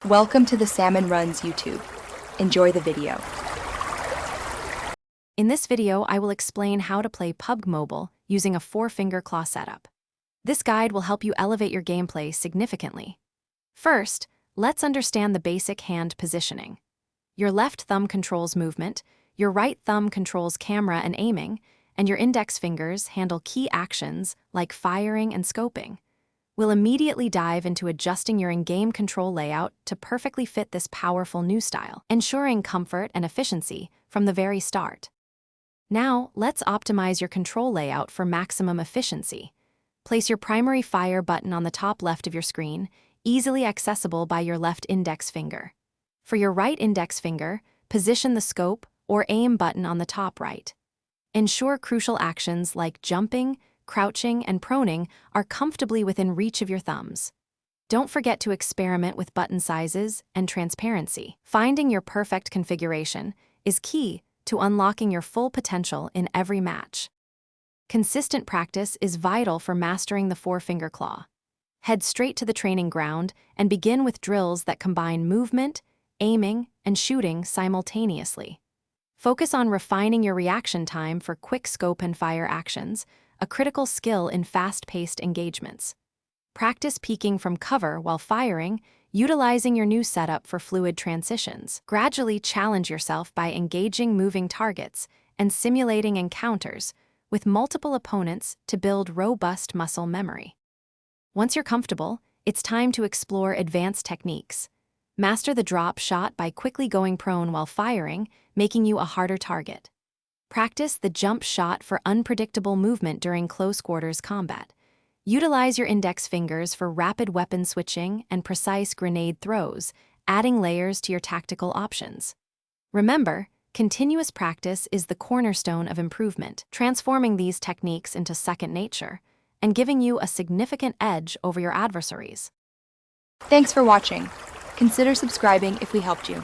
Welcome to the Salmon Runs YouTube. Enjoy the video. In this video, I will explain how to play PUBG Mobile using a 4-finger claw setup. This guide will help you elevate your gameplay significantly. First, let's understand the basic hand positioning. Your left thumb controls movement, your right thumb controls camera and aiming, and your index fingers handle key actions like firing and scoping. We'll immediately dive into adjusting your in-game control layout to perfectly fit this powerful new style, ensuring comfort and efficiency from the very start. Now, let's optimize your control layout for maximum efficiency. Place your primary fire button on the top left of your screen, easily accessible by your left index finger. For your right index finger, position the scope or aim button on the top right. Ensure crucial actions like jumping, crouching, and proning are comfortably within reach of your thumbs. Don't forget to experiment with button sizes and transparency. Finding your perfect configuration is key to unlocking your full potential in every match. Consistent practice is vital for mastering the 4-finger claw. Head straight to the training ground and begin with drills that combine movement, aiming, and shooting simultaneously. Focus on refining your reaction time for quick scope and fire actions, a critical skill in fast-paced engagements. Practice peeking from cover while firing, utilizing your new setup for fluid transitions. Gradually challenge yourself by engaging moving targets and simulating encounters with multiple opponents to build robust muscle memory. Once you're comfortable, it's time to explore advanced techniques. Master the drop shot by quickly going prone while firing, making you a harder target. Practice the jump shot for unpredictable movement during close-quarters combat. Utilize your index fingers for rapid weapon switching and precise grenade throws, adding layers to your tactical options. Remember, continuous practice is the cornerstone of improvement, transforming these techniques into second nature and giving you a significant edge over your adversaries. Thanks for watching. Consider subscribing if we helped you.